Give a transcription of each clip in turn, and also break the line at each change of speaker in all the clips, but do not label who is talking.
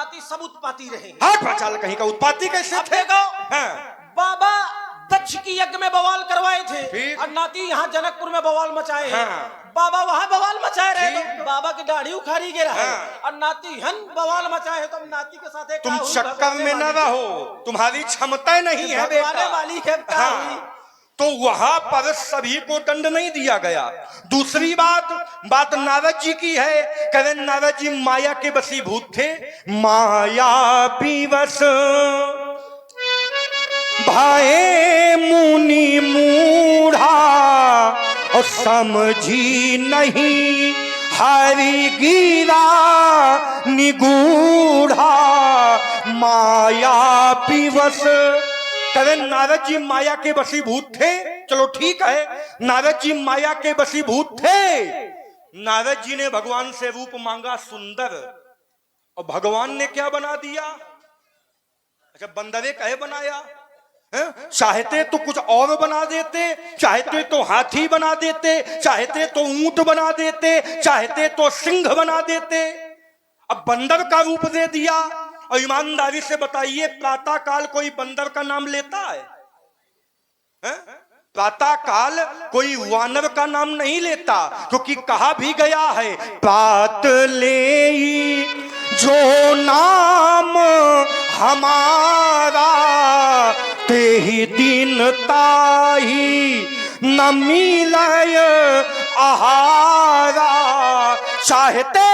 नाती सब उत्पाती रहे।
हाथ बचाल कहीं का उत्पाती कैसे थे? हाँ।
बाबा दक्ष की यज्ञ में बवाल करवाए थे
ठीक।
और नाती यहाँ जनकपुर में बवाल मचाए हैं।
हाँ।
बाबा वहाँ बवाल मचाए रहे
ठीक।
तो बाबा की दाढ़ी उखाड़ी गिरा है
हाँ।
और नाती हन बवाल मचाए है, तो नाती के साथ एक
तुम चक्कर में न रहो, तुम्हारी क्षमता नहीं है बेटा।
वाली है क्या हुई?
हाँ। तो वहां पर सभी को दंड नहीं दिया गया। दूसरी बात नारद जी की है। कहे नारद जी माया के वशीभूत थे। माया विवश भाए मुनि मूढ़ा और समझी नहीं हरि गिरा निगूढ़ा। माया विवश कहे नारद जी माया के वशीभूत थे। चलो ठीक है, नारद जी माया के वशीभूत थे। नारद जी ने भगवान से रूप मांगा सुंदर, और भगवान ने क्या बना दिया? अच्छा, बंदरे कहे बनाया है? चाहते तो कुछ और बना देते, चाहते तो हाथी बना देते, चाहते तो ऊंट बना देते, चाहते तो सिंह बना देते। अब बंदर का रूप दे दिया। और ईमानदारी से बताइए, प्रातः काल कोई बंदर का नाम लेता है? प्रातः काल कोई वानर का नाम नहीं लेता, क्योंकि कहा भी गया है प्रात ले जो नाम हमारा ते ही दिन ताही न मिलय आहारा। चाहते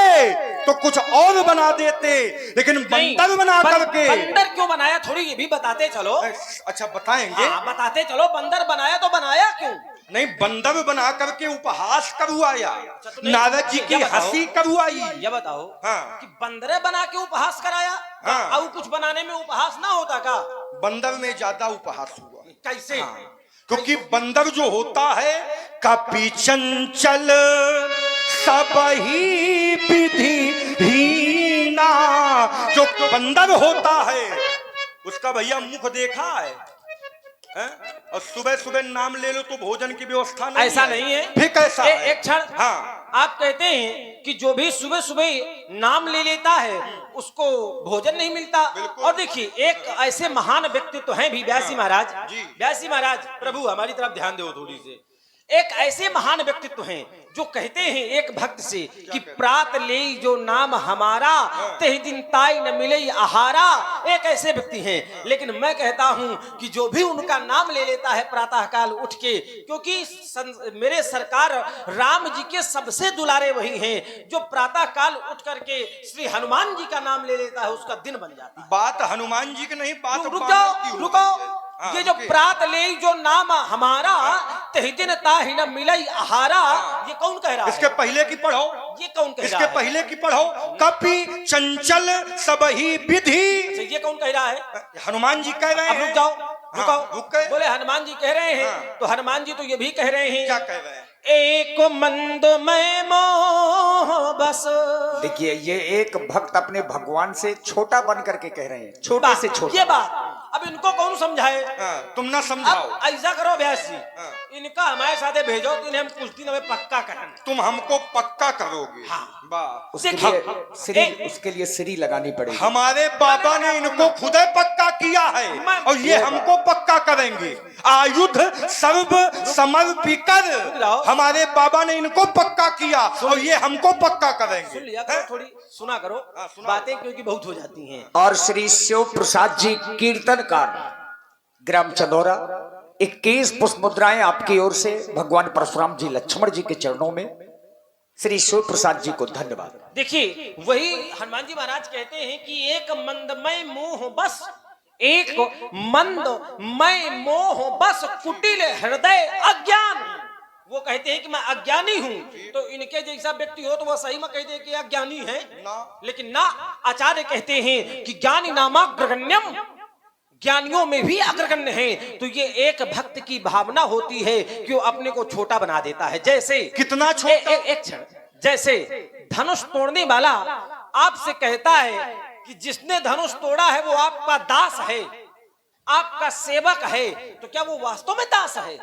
तो कुछ और बना देते, लेकिन बंदर बना करके।
बंदर क्यों बनाया थोड़ी ये भी बताते चलो।
अच्छा बताएंगे।
हाँ, बताते चलो। बंदर बनाया तो बनाया क्यों?
नहीं, बंदर बना करके उपहास करवाया।
तो
नारद जी की हंसी करवाई।
ये बताओ
हाँ।
कि बंदरे बना के उपहास कराया।
हाँ।
और कुछ बनाने में उपहास ना होता का?
बंदर में ज्यादा उपहास हुआ।
कैसे?
हाँ। क्योंकि बंदर जो होता है कपि चंचल सब ही विधि हीना। जो बंदर होता है उसका भैया मुख देखा है? और सुबह सुबह नाम ले लो तो भोजन की व्यवस्था नहीं
ऐसा
है।
नहीं है।
फिर कैसा है?
एक क्षण।
हाँ।
आप कहते हैं कि जो भी सुबह सुबह नाम ले लेता है उसको भोजन नहीं मिलता। और देखिए, एक ऐसे महान व्यक्तित्व तो हैं भी व्यासी महाराज
जी।
व्यासी महाराज प्रभु हमारी तरफ ध्यान दो थोड़ी से। एक ऐसे महान व्यक्तित्व हैं जो कहते हैं एक भक्त से कि प्रात ले जो नाम हमारा तेहि दिन ताई न मिले आहारा। एक ऐसे व्यक्ति हैं, लेकिन मैं कहता हूं कि जो भी उनका नाम ले लेता है प्रातः काल उठ के, क्योंकि मेरे सरकार राम जी के सबसे दुलारे वही हैं जो प्रातः काल उठ करके श्री हनुमान जी का नाम ले लेता है, उसका दिन बन जाता है।
बात हनुमान जी की नहीं, बात
रुको। ये जो प्रात ले जो नाम हमारा तेहि दिन ताहि न मिलई आहारा, ये कौन कह रहा है?
इसके पहले की पढ़ो।
ये कौन कह रहा
इसके
है?
पहले की पढ़ो। कपि चंचल सब ही विधि।
ये कौन कह रहा है?
हनुमान जी कह रहे हैं।
रुक जाओ, रुको।
रुक गए।
बोले हनुमान जी कह रहे हैं। तो हनुमान जी तो ये भी कह रहे हैं।
क्या कह रहे हैं?
एक मंद में मोह बस।
देखिए, ये एक भक्त अपने भगवान से छोटा बन करके कह रहे हैं, छोटे से छोटा।
ये बात अब इनको कौन समझाए?
तुम ना समझाओ।
अब ऐसा करो व्यास जी, इनका हमारे साथ भेजो तो इन्हें हम कुछ दिन में पक्का करेंगे।
तुम हमको पक्का करोगे?
हाँ।
वाह।
उसके लिए श्री लगानी पड़ेगी।
हमारे बाबा ने इनको खुद पक्का किया है और ये हमको पक्का करेंगे। आयुध सर्व समर्पित कर हमारे बाबा ने इनको पक्का किया और ये हमको पक्का करेंगे।
सुन लिया करो, थोड़ी सुना करो बातें, क्योंकि बहुत हो जाती हैं।
और श्री शिव प्रसाद जी कीर्तनकार ग्राम चंदौरा 21 पुष्प मुद्राएं आपकी ओर से भगवान परशुराम जी लक्ष्मण जी के चरणों में। श्री शिव प्रसाद जी को धन्यवाद।
देखिए, वही हनुमान जी महाराज कहते हैं कि एक मंदमय मोह बस, एक मंदमय मोह बस कुटिल हृदय अज्ञान। वो कहते हैं कि मैं अज्ञानी हूं, तो इनके जैसा व्यक्ति हो तो वह सही में कह दे कि अज्ञानी है ना। लेकिन ना, आचार्य कहते हैं कि ज्ञानी नामाग्रगण्यम, ज्ञानियों में भी अग्रगण्य है। तो ये एक भक्त की भावना होती है कि वो अपने को छोटा बना देता है। जैसे
कितना छोटा?
एक क्षण। जैसे धनुष तोड़ने वाला आपसे कहता है कि जिसने धनुष तोड़ा है वो आपका दास है, आपका सेवक है, तो क्या वो वास्तव में दास है?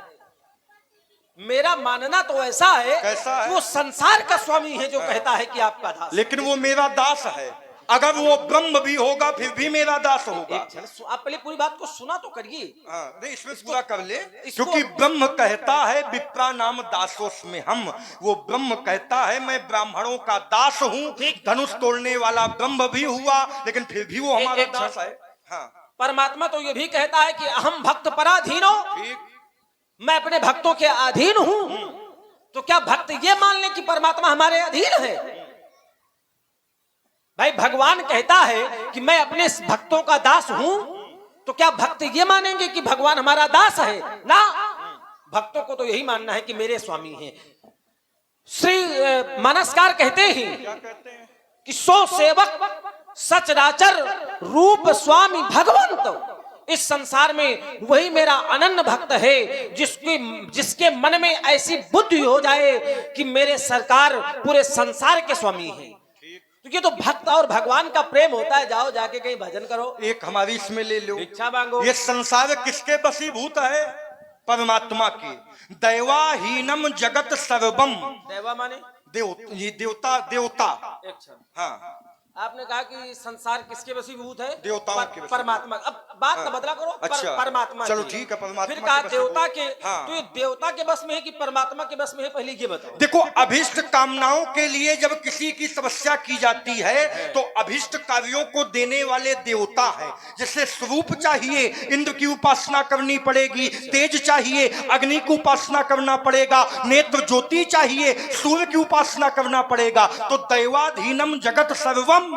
मेरा मानना तो ऐसा है,
कैसा है?
वो संसार का स्वामी है जो कहता है कि आपका दास।
लेकिन वो मेरा दास है। अगर वो ब्रह्म भी होगा फिर भी मेरा दास होगा।
एक क्षण, आप पहले पूरी बात को सुना तो करिए।
नहीं, इसमें पूरा कर ले, क्योंकि ब्रह्म कहता है विप्रा नाम दासोस में हम, वो ब्रह्म कहता है मैं ब्राह्मणों का दास हूँ। धनुष तोड़ने वाला ब्रह्म भी हुआ लेकिन फिर भी वो हमारा दास है। हाँ,
परमात्मा तो ये भी कहता है कि अहम भक्त पराधीनो,
ठीक।
मैं अपने भक्तों के अधीन हूं। तो क्या भक्त ये मान ले कि परमात्मा हमारे अधीन है? भाई भगवान कहता है कि मैं अपने भक्तों का दास हूं, तो क्या भक्त ये मानेंगे कि भगवान हमारा दास है? ना, भक्तों को तो यही मानना है कि मेरे स्वामी हैं। श्री मानसकार कहते हैं कि सो सेवक सचराचर रूप स्वामी भगवंत, इस संसार में वही मेरा अनन्य भक्त है जिसके मन में ऐसी बुद्धि हो जाए कि मेरे सरकार पूरे संसार के स्वामी हैं। तो ये तो भक्त और भगवान का प्रेम होता है। जाओ जाके कहीं भजन करो,
एक हमारी इसमें ले लो,
इच्छा मांगो।
ये संसार किसके वशीभूत है? परमात्मा के। दैवाहीनम जगत सर्वम,
दैवा माने
ये देवता, देवता। हाँ,
आपने कहा कि संसार किसके वशीभूत है?
देवताओं के वशीभूत।
परमात्मा। अब बात का बदला करो।
अच्छा,
परमात्मा
चलो
की।
ठीक है, परमात्मा
फिर
के
कहा
वशीभूत।
देवता के।
हाँ।
तो ये देवता के बस में है कि परमात्मा के बस में है? पहले ये बताओ।
देखो, अभिष्ट कामनाओं के लिए जब किसी की तपस्या की जाती है तो अभिष्ट कार्यों को देने वाले देवता है। जैसे स्वरूप चाहिए, इंद्र की उपासना करनी पड़ेगी। तेज चाहिए, अग्नि की उपासना करना पड़ेगा। नेत्र ज्योति चाहिए, सूर्य की उपासना करना पड़ेगा। तो दैवाधीनम जगत सर्वम,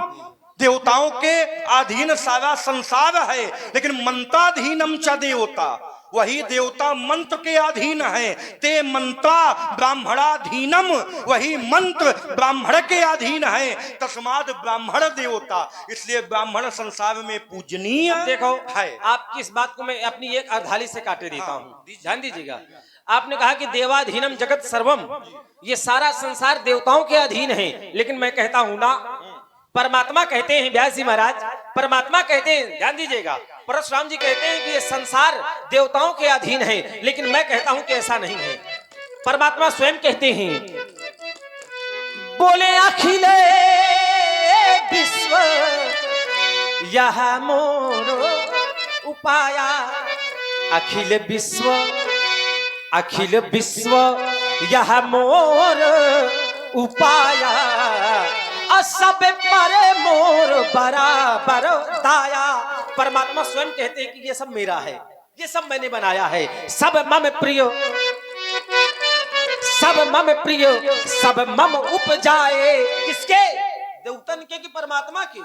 देवताओं के अधीन सारा संसार है। लेकिन मंत्राधीनम च देवता, वही देवता मंत्र के अधीन है। ते मंत्रा ब्राह्मणाधीनम, वही मंत्र ब्राह्मण के अधीन है। तस्माद ब्राह्मण देवता, इसलिए ब्राह्मण संसार में पूजनीय
देखो
है।
आपकी इस बात को मैं अपनी एक अर्धाली से काटे देता हूँ, ध्यान दीजिएगा। आपने कहा कि देवाधीनम जगत सर्वम, ये सारा संसार देवताओं के अधीन है। लेकिन मैं कहता हूं ना, परमात्मा कहते हैं, व्यास जी महाराज परमात्मा कहते हैं, ध्यान दीजिएगा, परशुराम जी कहते हैं कि ये संसार देवताओं के अधीन है। लेकिन मैं कहता हूं कि ऐसा नहीं है। परमात्मा स्वयं कहते हैं, बोले अखिले विश्व यह मोर उपाया, अखिल विश्व यह मोर उपाया, सब पर मोर बराबर दाया। परमात्मा स्वयं कहते हैं कि ये सब मेरा है, ये सब मैंने बनाया है। सब मम प्रिय, सब मम उपजाए। किसके? देवतन के कि परमात्मा के?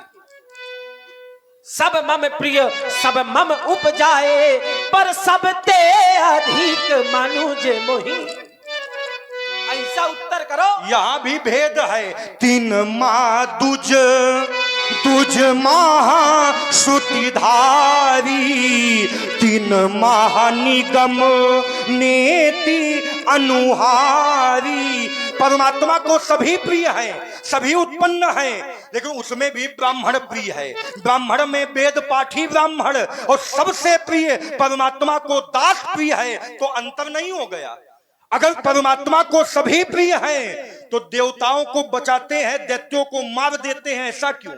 सब मम प्रिय, सब मम उपजाए, पर सब ते अधिक मनुज मोहि। ऐसा उत्तर करो।
यहाँ भी भेद है। तीन माँ तुझ महा श्रुतिधारी, तीन महा निगम नेति अनुहारी। परमात्मा को सभी प्रिय है, सभी उत्पन्न है, लेकिन उसमें भी ब्राह्मण प्रिय है। ब्राह्मण में वेद पाठी ब्राह्मण, और सबसे प्रिय परमात्मा को दास प्रिय है। तो अंतर नहीं हो गया। अगर परमात्मा को सभी प्रिय हैं तो देवताओं को बचाते हैं, दैत्यों को मार देते हैं, ऐसा क्यों?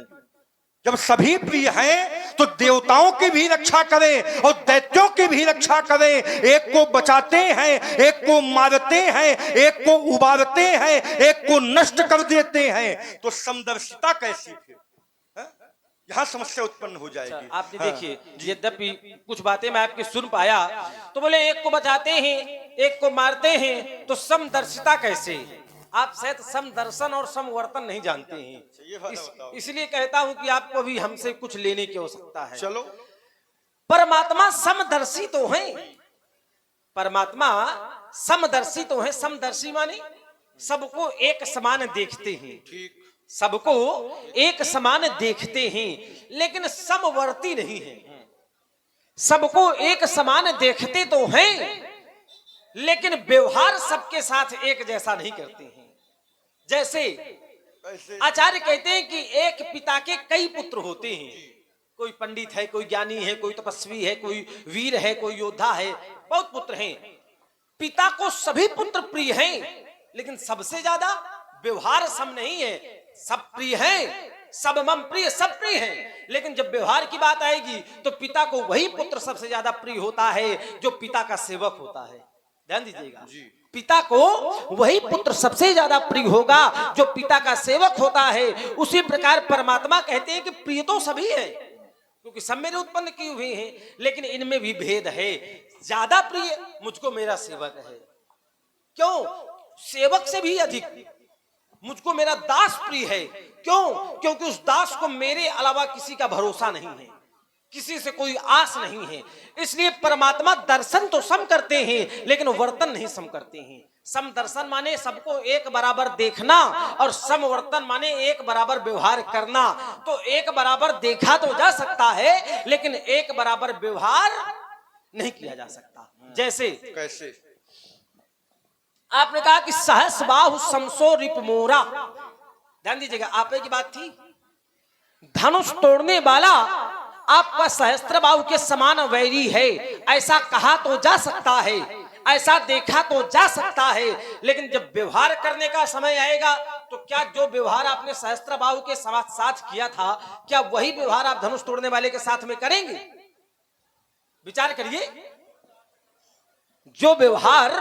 जब सभी प्रिय हैं तो देवताओं की भी रक्षा करें और दैत्यों की भी रक्षा करें। एक को बचाते हैं, एक को मारते हैं, एक को उबारते हैं, एक को नष्ट कर देते हैं, तो समदर्शिता कैसी? फिर यहाँ समस्या उत्पन्न हो जाएगी।
आपने देखिए, यद्यपि कुछ बातें मैं आपकी सुन पाया, तो बोले एक को बचाते हैं, एक को मारते हैं, तो समदर्शिता कैसे? आप शायद समदर्शन और समवर्तन नहीं जानते हैं। इसलिए कहता हूं कि आपको भी हमसे कुछ लेने की आवश्यकता है।
चलो,
परमात्मा समदर्शी तो है, परमात्मा समदर्शी तो है। समदर्शी माने सबको एक समान देखते हैं,
ठीक,
सबको एक समान देखते हैं, लेकिन समवर्ती नहीं है। सबको एक समान देखते तो हैं, लेकिन व्यवहार सबके साथ एक जैसा नहीं करते हैं। जैसे आचार्य कहते हैं कि एक पिता के कई पुत्र होते हैं। कोई पंडित है, कोई ज्ञानी है, कोई तपस्वी है, कोई वीर है, कोई योद्धा है, बहुत पुत्र हैं। पिता को सभी पुत्र प्रिय हैं, लेकिन सबसे ज्यादा व्यवहार सम नहीं है। सब प्रिय हैं, सब मम प्रिय, सब प्रिय हैं, लेकिन जब व्यवहार की बात आएगी तो पिता को वही पुत्र सबसे ज्यादा प्रिय होता है जो पिता का सेवक होता है। ध्यान दीजिएगा, पिता को वही पुत्र सबसे ज्यादा प्रिय होगा जो पिता का सेवक होता है। उसी प्रकार परमात्मा कहते हैं कि प्रिय तो सभी है, क्योंकि सब मेरे उत्पन्न किए हुए हैं, लेकिन इनमें भी भेद है। ज्यादा प्रिय मुझको मेरा सेवक है। क्यों? सेवक से भी अधिक मुझको मेरा दास प्रिय है। क्यों? क्योंकि उस दास को मेरे अलावा किसी का भरोसा नहीं है, किसी से कोई आस नहीं है। इसलिए परमात्मा दर्शन तो सम करते हैं, लेकिन वर्तन नहीं सम करते हैं। सम दर्शन माने सबको एक बराबर देखना, और सम वर्तन माने एक बराबर व्यवहार करना। तो एक बराबर देखा तो जा सकता है, लेकिन एक बराबर व्यवहार नहीं किया जा सकता। जैसे
कैसे?
आपने कहा कि सहस बाहु समसो रिप मोरा। ध्यान दीजिएगा, आप की बात थी, धनुष तोड़ने वाला आपका सहस्त्र बाहु के समान वैरी है, ऐसा कहा तो जा सकता है, ऐसा देखा तो जा सकता है, लेकिन जब व्यवहार करने का समय आएगा तो क्या जो व्यवहार आपने सहस्त्र बाहु के साथ किया था, क्या वही व्यवहार आप धनुष तोड़ने वाले के साथ में करेंगे? विचार करिए। जो व्यवहार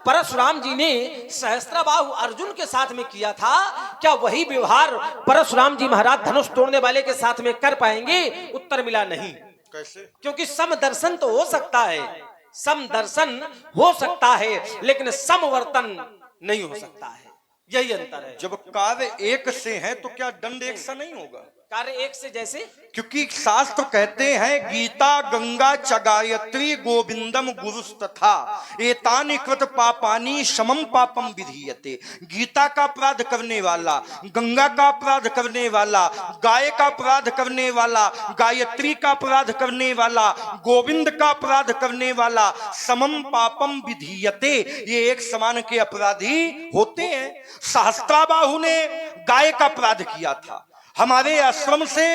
परशुराम जी ने सहस्त्रबाहु अर्जुन के साथ में किया था, क्या वही व्यवहार परशुराम जी महाराज धनुष तोड़ने वाले के साथ में कर पाएंगे? उत्तर मिला नहीं।
कैसे?
क्योंकि सम दर्शन तो हो सकता है, सम दर्शन हो सकता है, लेकिन समवर्तन नहीं हो सकता है। यही अंतर है।
जब कार्य एक से है तो क्या दंड एक सा नहीं होगा?
कार्य एक से जैसे,
क्योंकि शास्त्र कहते हैं गीता गंगा च गायत्री गोविंदम गुरुस्तथा एतानि कृत पापानि समम पापम विधीयते। गीता का अपराध करने वाला, गंगा का अपराध करने वाला, गाय का अपराध करने वाला, गायत्री का अपराध करने वाला, गोविंद का अपराध करने वाला, समम पापम विधीयते, ये एक समान के अपराधी होते हैं। सहस्त्राबाहु ने गाय का अपराध किया था, हमारे आश्रम से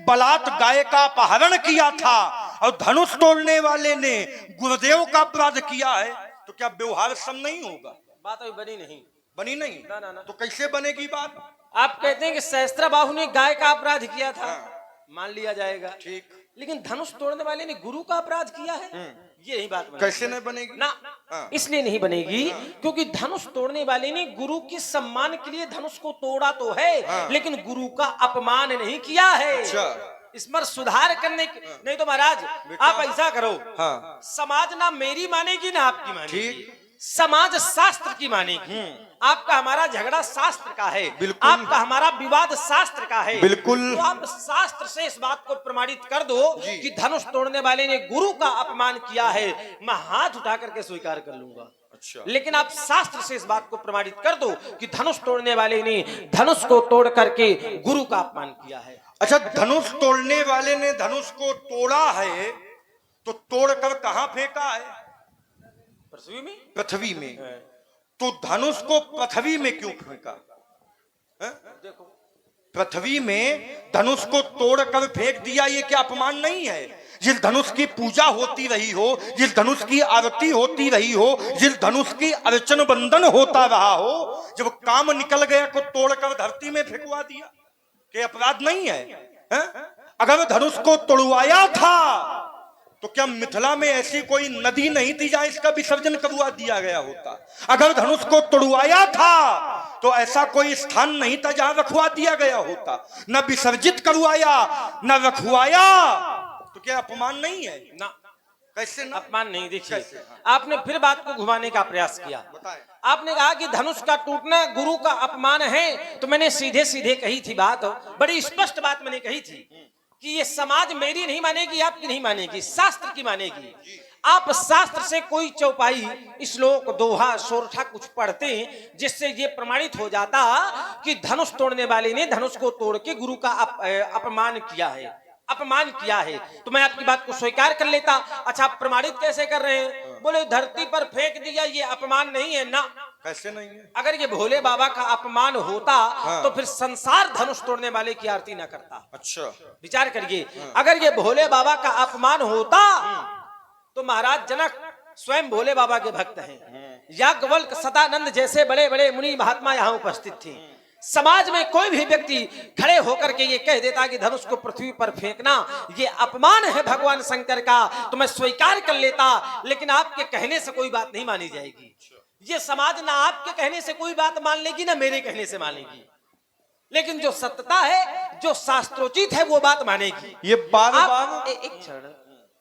बलात् गाय का अपहरण किया था, और धनुष तोड़ने वाले ने गुरुदेव का अपराध किया है, तो क्या व्यवहार सम नहीं होगा?
बात अभी बनी नहीं।
बनी नहीं
ना, ना, ना।
तो कैसे बनेगी बात?
आप कहते हैं कि सहस्त्रबाहु ने गाय का अपराध किया था, मान लिया जाएगा,
ठीक,
लेकिन धनुष तोड़ने वाले ने गुरु का अपराध किया है, ये नहीं बात बनेगी।
कैसे नहीं बनेगी?
ना, इसलिए नहीं बनेगी क्योंकि धनुष तोड़ने वाले ने गुरु के सम्मान के लिए धनुष को तोड़ा तो है, लेकिन गुरु का अपमान नहीं किया है।
अच्छा,
इस पर सुधार करने नहीं तो महाराज आप ऐसा करो,
हाँ,
समाज ना मेरी मानेगी ना आपकी मानेगी,
ठीक,
समाज शास्त्र की मानेगी। आपका हमारा झगड़ा शास्त्र का है,
बिल्कुल।
आपका हमारा विवाद शास्त्र का है,
बिल्कुल।
तो आप शास्त्र से इस बात को प्रमाणित कर दो कि धनुष तोड़ने वाले ने गुरु का अपमान किया है, मैं हाथ उठा करके स्वीकार कर लूंगा।
अच्छा,
लेकिन आप शास्त्र से इस बात को प्रमाणित कर दो कि धनुष तोड़ने वाले ने धनुष को तोड़ करके गुरु का अपमान किया है।
अच्छा, धनुष तोड़ने वाले ने धनुष को तोड़ा है तो तोड़कर कहां फेंका है?
पृथ्वी में।
पृथ्वी में। तो धनुष को पृथ्वी में क्यों फेंका?
देखो,
पृथ्वी में धनुष को तोड़कर फेंक दिया, ये क्या अपमान नहीं है? जिस धनुष की पूजा होती रही हो, जिस धनुष की आरती होती रही हो, जिस धनुष की अर्चन बंदन होता रहा हो, जब काम निकल गया को तोड़कर धरती में फेंकवा दिया, क्या अपराध नहीं है? अगर धनुष को तोड़वाया था तो क्या मिथिला में ऐसी कोई नदी नहीं थी जहां इसका विसर्जन करवा दिया गया होता? अगर धनुष को तोड़वाया था तो ऐसा कोई स्थान नहीं था जहां रखवा दिया गया होता? न विसर्जित करवाया न रखवाया, तो क्या अपमान नहीं है?
ना,
कैसे ना?
अपमान नहीं। देखिए,
कैसे?
आपने फिर बात को घुमाने का प्रयास किया।
बताएं।
आपने कहा कि धनुष का टूटना गुरु का अपमान है, तो मैंने सीधे सीधे कही थी बात, बड़ी स्पष्ट बात मैंने कही थी कि ये समाज मेरी नहीं मानेगी, आपकी नहीं मानेगी, शास्त्र की मानेगी। आप शास्त्र से कोई चौपाई, श्लोक, दोहा, सोरठा कुछ पढ़ते हैं जिससे ये प्रमाणित हो जाता कि धनुष तोड़ने वाले ने धनुष को तोड़ के गुरु का अपमान किया है, अपमान किया है, तो मैं आपकी बात को स्वीकार कर लेता। अच्छा, आप प्रमाणित कैसे कर रहे हैं? बोले धरती पर फेंक दिया, ये अपमान नहीं है। ना,
कैसे नहीं है?
अगर ये भोले बाबा का अपमान होता तो फिर संसार धनुष तोड़ने वाले की आरती ना करता।
अच्छा,
विचार करिए, अगर ये भोले बाबा का अपमान होता तो महाराज जनक स्वयं भोले बाबा के भक्त हैं, याज्ञवल्क्य, सदानंद जैसे बड़े बड़े मुनि महात्मा यहाँ उपस्थित थे, समाज में कोई भी व्यक्ति खड़े होकर के ये कह देता कि धनुष को पृथ्वी पर फेंकना ये अपमान है भगवान शंकर का, तो मैं स्वीकार कर लेता, लेकिन आपके कहने से कोई बात नहीं मानी जाएगी। ये समाज ना आपके कहने से कोई बात मान लेगी ना मेरे कहने से मानेगी, लेकिन जो सत्यता है, जो शास्त्रोचित है, वो बात मानेगी।
ये बार
एक क्षण,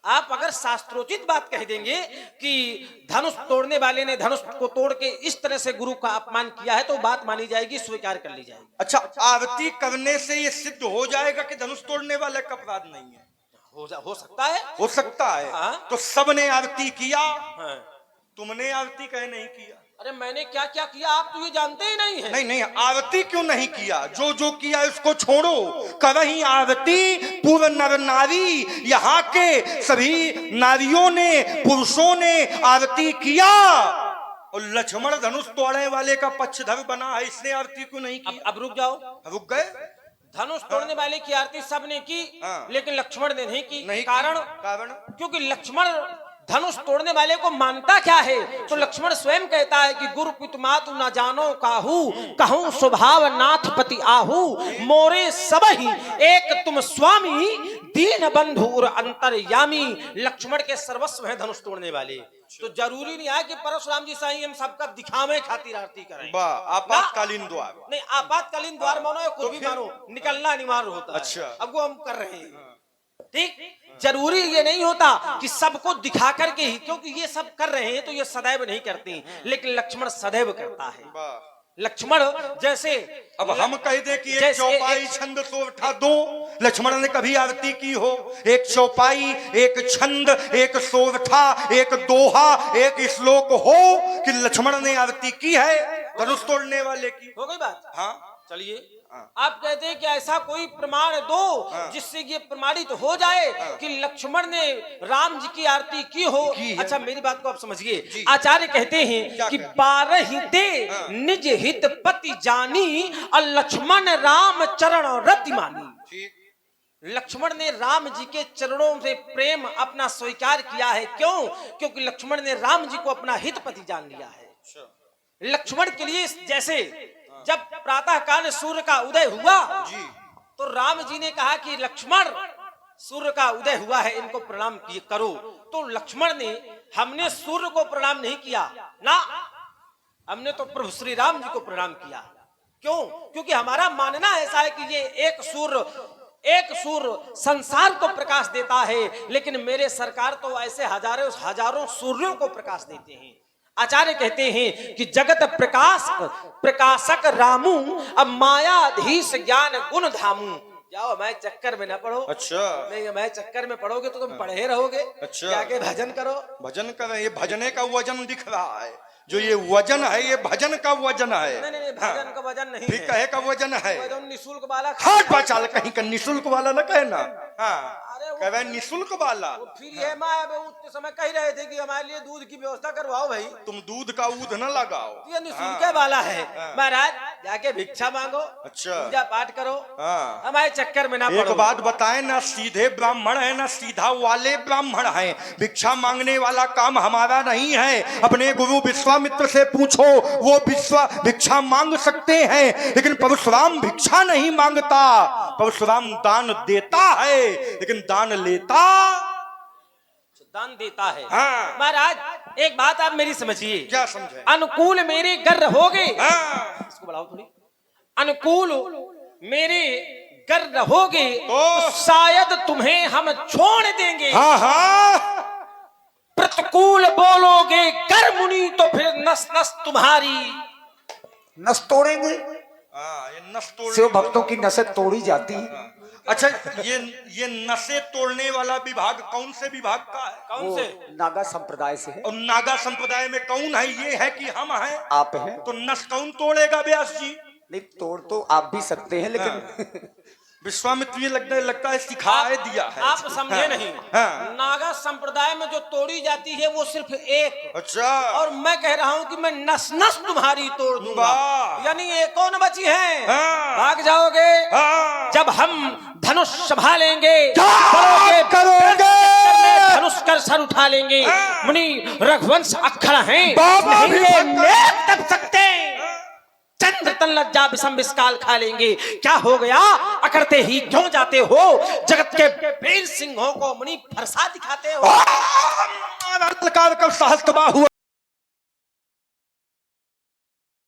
आप अगर शास्त्रोचित बात कह देंगे कि धनुष तोड़ने वाले ने धनुष को तोड़ के इस तरह से गुरु का अपमान किया है, तो बात मानी जाएगी, स्वीकार कर ली जाएगी।
अच्छा, आरती करने से ये सिद्ध हो जाएगा कि धनुष तोड़ने वाले का अपराध नहीं है?
हो सकता है,
हो सकता है।
हाँ?
तो सबने आरती किया,
हाँ।
तुमने आरती कहे नहीं किया?
अरे मैंने क्या क्या किया आप तो ये जानते ही नहीं है।
नहीं नहीं, आरती क्यों नहीं किया? जो जो किया उसको छोड़ो, करही आरती पूर्व नर नारी, यहाँ के सभी नारियों ने, पुरुषों ने आरती किया, और लक्ष्मण धनुष तोड़ने वाले का पक्षधर बना है, इसने आरती क्यों नहीं की?
अब रुक जाओ,
रुक गए।
धनुष तोड़ने वाले की आरती सबने की,
हाँ।
लेकिन लक्ष्मण ने नहीं की।
नहीं
कारण
क्योंकि
लक्ष्मण धनुष तोड़ने वाले को मानता क्या है? तो लक्ष्मण स्वयं कहता है कि गुरु पितुमातु न जानो काहू, कहूं स्वभाव नाथ पति आहू, मोरे सबही एक तुम स्वामी, दीन बंधु और अंतर्यामी। लक्ष्मण के सर्वस्व है धनुष तोड़ने वाले। तो जरूरी नहीं है कि परशुराम जी सही हम सबका दिखावे खातिर आरती करें।
आपातकालीन द्वार
नहीं, आपातकालीन द्वार मानो या कुछ भी मानो, निकलना अनिवार्य होता है।
अच्छा।
अब वो हम कर रहे हैं, ठीक। जरूरी ये नहीं होता कि सबको दिखा करके ही, क्योंकि ये सब कर रहे हैं तो ये सदैव नहीं करते, लेकिन लक्ष्मण सदैव करता है। लक्ष्मण जैसे
अब हम कह दे कि एक चौपाई छंद सोवठा दो, लक्ष्मण ने कभी आरती की हो? एक चौपाई, एक छंद, एक सोवठा, एक दोहा, एक श्लोक हो कि लक्ष्मण ने आरती की है धनुष तोड़ने वाले की?
हो गई बात।
हाँ,
चलिए, आप कहते हैं कि ऐसा कोई प्रमाण दो जिससे ये प्रमाणित हो जाए कि लक्ष्मण ने राम जी की आरती की हो। अच्छा, मेरी बात को आप समझिए। आचार्य कहते हैं कि पारहिते निज हित पति जानी, और लक्ष्मण राम चरण रति मानी। लक्ष्मण ने राम जी के चरणों से प्रेम अपना स्वीकार किया है। क्यों? क्योंकि लक्ष्मण ने राम जी को अपना हित पति जान लिया है। लक्ष्मण के लिए जैसे जब प्रातः काल सूर्य का उदय हुआ जी, तो राम जी ने कहा कि लक्ष्मण सूर्य का उदय हुआ है, इनको प्रणाम करो। तो लक्ष्मण ने, हमने सूर्य को प्रणाम नहीं किया ना, हमने तो प्रभु श्री राम जी को प्रणाम किया। क्यों? क्योंकि हमारा मानना ऐसा है कि ये एक सूर्य संसार को प्रकाश देता है, लेकिन मेरे सरकार तो ऐसे हजारों सूर्यों को प्रकाश देते हैं। आचार्य कहते हैं कि जगत प्रकाशक रामू, अब मायाधीश ज्ञान गुण धामू। जाओ, मैं चक्कर में ना पढ़ो।
अच्छा।
नहीं, मैं चक्कर में पढ़ोगे तो तुम पढ़े रहोगे। अच्छा। जाके भजन करो।
भजन करें, ये भजने का वजन दिख रहा है। जो ये वजन है, ये भजन का वजन है।
नहीं, भजन का वजन नहीं
है। कहे का वजन है।
निःशुल्क वाला
हाथ बचाल, कहीं का निःशुल्क वाला न कहना। हाँ, कहे निःशुल्क वाला।
फिर ये उतने समय कह रहे थे कि हमारे लिए दूध की व्यवस्था करवाओ भाई।
तुम दूध का ऊध न लगाओ,
ये निःशुल्क वाला है। महाराज जाके भिक्षा मांगो,
अच्छा,
पूजा पाठ करो, हमारे चक्कर में ना पड़ो।
एक बात बताए, ना सीधे ब्राह्मण है ना सीधा वाले ब्राह्मण है। भिक्षा मांगने वाला काम हमारा नहीं है। अपने गुरु विश्वामित्र से पूछो, वो भिक्षा मांग सकते हैं, लेकिन परशुराम भिक्षा नहीं मांगता। परशुराम दान देता है, लेकिन दान देता है। हाँ। महाराज एक बात आप मेरी समझिए। क्या समझे? अनुकूल मेरे गर रहोगे। हाँ। इसको बढ़ाओ थोड़ी। अनुकूल मेरे गर रहोगे तो शायद तुम्हें हम छोड़ देंगे। हाँ हाँ। प्रतिकूल बोलोगे कर मुनि तो फिर नस नस तुम्हारी।
नस तोड़ेंगे।
ये नस तोड़,
शिव भक्तों की नसें तोड़ी जाती है।
अच्छा, ये नशे तोड़ने वाला विभाग कौन से विभाग का है?
कौन से? नागा संप्रदाय से है।
और नागा संप्रदाय में कौन है? ये है कि हम हैं?
आप हैं।
तो नस कौन तोड़ेगा व्यास जी?
नहीं, तोड़ तो आप भी सकते हैं, लेकिन
विश्वामित्र ये लगता है सिखाए दिया है।
आप समझे नहीं। नागा संप्रदाय में जो तोड़ी जाती है वो सिर्फ एक। अच्छा। और मैं कह रहा हूँ कि मैं नस नस तुम्हारी तोड़ दूंगा। यानी ये कौन बची है? भाग जाओगे। जब हम धनुष संभालेंगे, करोगे धनुष कर सर उठा लेंगे। मुनि रघुवंश अखड़ हैं, नहीं तब सकते। चंद्र तन लज्जा विषम विस्काल खा लेंगे। क्या हो गया, अकड़ते ही क्यों जाते हो, जगत के वीर सिंहों को मुनि फरसा दिखाते हो।
सहस्त्र बाहु